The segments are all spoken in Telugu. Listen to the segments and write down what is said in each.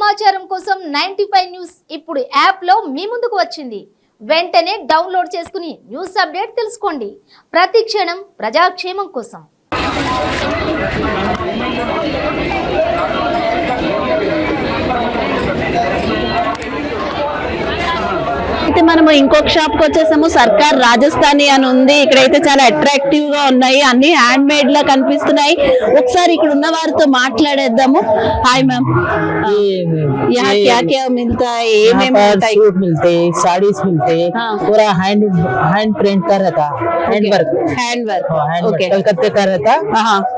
సమాచారం కోసం 95 న్యూస్ ఇప్పుడు యాప్ లో మీ ముందుకు వచ్చింది. వెంటనే డౌన్లోడ్ చేసుకుని న్యూస్ అప్డేట్ తెలుసుకోండి. ప్రతి క్షణం ప్రజాక్షేమం కోసం. అయితే మనము ఇంకొక షాప్ కి వచ్చేసాము. సర్కార్ రాజస్థానీ అని ఉంది. ఇక్కడైతే చాలా అట్రాక్టివ్ గా ఉన్నాయి, అన్ని హ్యాండ్ మేడ్ లా కనిపిస్తున్నాయి. ఒకసారి ఇక్కడ ఉన్న వారితో మాట్లాడేద్దాము. హాయ్ మ్యామ్, यहाँ क्या क्या मिलता है? सूट मिलते, साड़ीज मिलते, पूरा हैंड प्रिंट का रहता, हैंड वर्क कलकत्ते का रहता,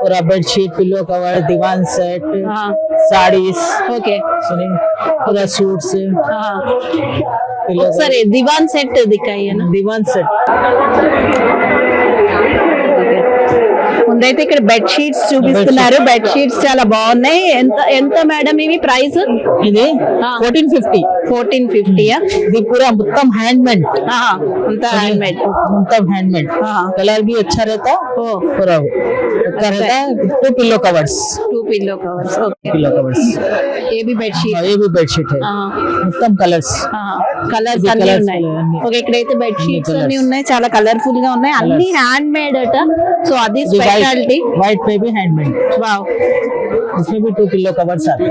पूरा बेडशीट, पिलो कवर, दीवान सेट, साड़ीज, पूरा सूट्स, सर दीवान सेट दिखाइए ना. दीवान सेट ముందైతే ఇక్కడ బెడ్ షీట్స్ చూపిస్తున్నారు. బెడ్ షీట్స్ చాలా బాగున్నాయి. ఎంత మేడం ఇవి ప్రైస్? ఇది 1450. ఇది पूरा మొత్తం హ్యాండ్ మేడ్. అంతా హ్యాండ్ మేడ్, మొత్తం హ్యాండ్ మేడ్. कलर भी अच्छा रहता, पूरा अच्छा रहता. 2 pillow covers. Okay, pillow covers. ये भी बेडशीट है. మొత్తం కలర్స్ అన్ని ఉన్నాయి. ఓకే, ఇక్కడైతే బెడ్ షీట్స్ అన్ని ఉన్నాయి, చాలా కలర్ఫుల్ గా ఉన్నాయి, అన్ని హ్యాండ్ మేడ్ అట. సో అది స్పెషాలిటీ. వైట్ पे भी हैंडमेड. వావ్, इसमें भी 2 पिलो कवर्स आते.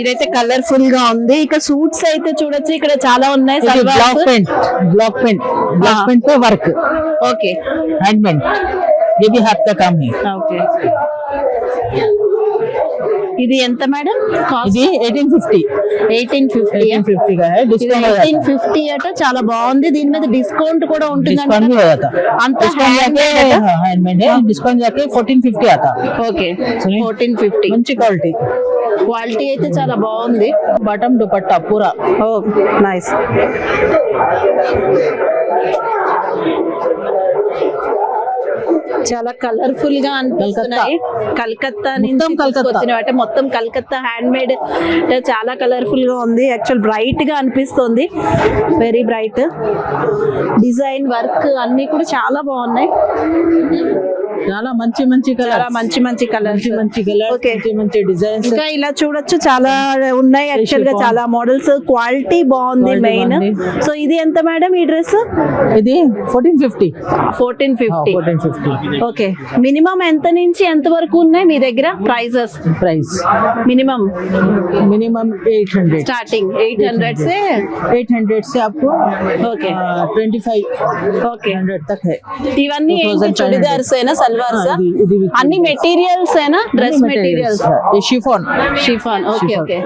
ఇదైతే కలర్ఫుల్ గా ఉంది. ఇక సూట్స్ అయితే చూడొచ్చు, ఇక్కడ చాలా ఉన్నాయి. ब्लॉक पेंट पे वर्क. ఓకే, हैंडमेड, ये भी हाथ का काम है. ఓకే, ఇది ఎంత మేడం? ఇది 1850 का है. डिस्काउंट 1850 అట. చాలా బాగుంది. దీని మీద డిస్కౌంట్ కూడా ఉంటుంది. डिस्काउंट भी होता, हैंडमेड है. डिस्काउंट जाके 1450 आता. ఓకే, 1450. మంచి క్వాలిటీ అయితే చాలా బాగుంది. బాటమ్ దుపట్టా పూరా. ఓ నైస్. చాలా కలర్ఫుల్ గా అనిపిస్తున్నాయి. కలకత్తా నుంచి మొత్తం కలకత్తా హ్యాండ్ మేడ్. చాలా కలర్ఫుల్ గా ఉంది. యాక్చువల్ బ్రైట్ గా అనిపిస్తుంది, వెరీ బ్రైట్. డిజైన్ వర్క్ అన్ని కూడా చాలా బాగున్నాయి. చాలా మంచి కలర్స్, మంచి డిజైన్స్. ఇంకా ఇలా చూడొచ్చు, చాలా ఉన్నాయి యాక్చువల్ గా, చాలా మోడల్స్. క్వాలిటీ బాగుంది మెయిన్. సో ఇది ఎంత మేడం ఈ డ్రెస్? ఇది 1450. ఓకే, మినిమం ఎంత నుంచి ఎంత వరకు ఉన్నాయి మీ దగ్గర ప్రైస్? మినిమం 800 स्टार्टिंग 800 से 800 से आपको ओके 2500 तक है. ఇవన్నీ చుడిదార్స్ ఏనా, సల్వార్స్, అన్ని మెటీరియల్స్ ఏనా? Dress materials. Chiffon. Okay okay.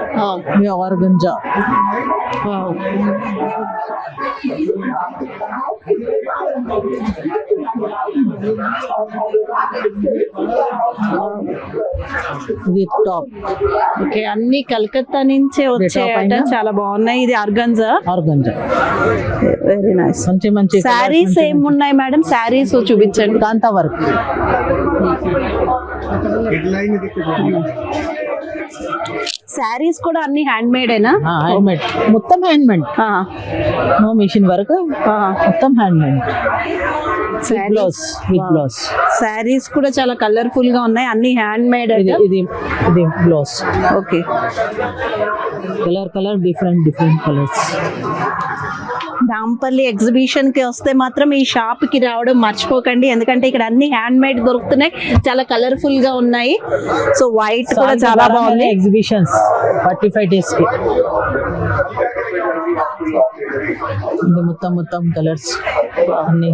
ये ऑर्गेन्जा. వావ్, ఇది టాప్. ఓకే, అన్ని కలకత్తా నుంచే వచ్చాయట. చాలా బాగున్నాయి. ఇది ఆర్గంజా. Very nice. మంచి సారీస్ ఏమున్నాయి మేడం? సారీస్ చూపించండి. కాంతా వర్క్. సారీస్ కూడా అన్ని హ్యాండ్ మేడేనా? హ్యాండ్మేడ్, మొత్తం హ్యాండ్మేడ్. నో మిషన్ వర్క్, మొత్తం హ్యాండ్మేడ్. బ్లౌజ్. సారీస్ కూడా చాలా కలర్ఫుల్ గా ఉన్నాయి, అన్ని హ్యాండ్ మేడ్. ఇది blouse. Okay, colour different colours. Nampally exhibition కి వస్తే మాత్రం ఈ షాప్ కి రావడం మర్చిపోకండి, ఎందుకంటే ఇక్కడ అన్ని హ్యాండ్ మేడ్ దొరుకుతున్నాయి, చాలా కలర్ఫుల్ గా ఉన్నాయి. సో వైట్ కూడా చాలా బాగుంది. ఎగ్జిబిషన్స్ 45 days కి. ఇది మొత్తం కలర్స్ అన్ని.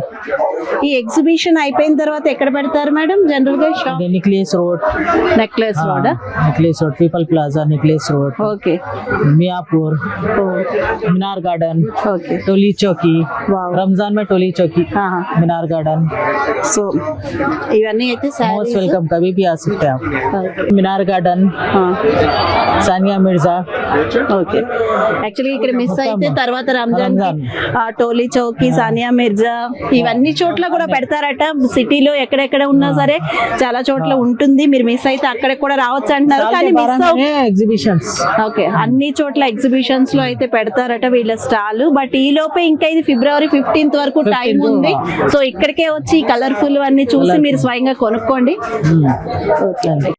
ఈ ఎగ్జిబిషన్ అయిపోయిన తర్వాత ఎక్కడ పెడతారు మేడం జనరల్ గా? Necklace road, people plaza, necklace road. Okay, Miyapur, Minar garden, okay, Toli Chowki. Ramzan में टोली चौकी, मीनार गार्डन. सो इवన్నీ అయితే मोस्ट वेलकम, कभी भी आ सकते हैं आप. Minar garden, Sania Mirza. Okay, actually ఇక్కడ మిస్ అయితే తర్వాత రంజాన్ టోలీ చౌకీ, సానియా మిర్జా, ఇవన్నీ చోట్ల కూడా పెడతారట. సిటీలో ఎక్కడెక్కడ ఉన్నా సరే చాలా చోట్ల ఉంటుంది. మీరు మిస్ అయితే అక్కడికి కూడా రావచ్చు అంటున్నారు, కానీ మిస్ ఎగ్జిబిషన్స్. ఓకే, అన్ని చోట్ల ఎగ్జిబిషన్స్ లో అయితే పెడతారట వీళ్ళ స్టాల్. బట్ ఈ లోపే ఇంకా ఇది February 15th వరకు టైం ఉంది. సో ఇక్కడికే వచ్చి కలర్ఫుల్ అన్ని చూసి మీరు స్వయంగా కొనుక్కోండి. ఓకే.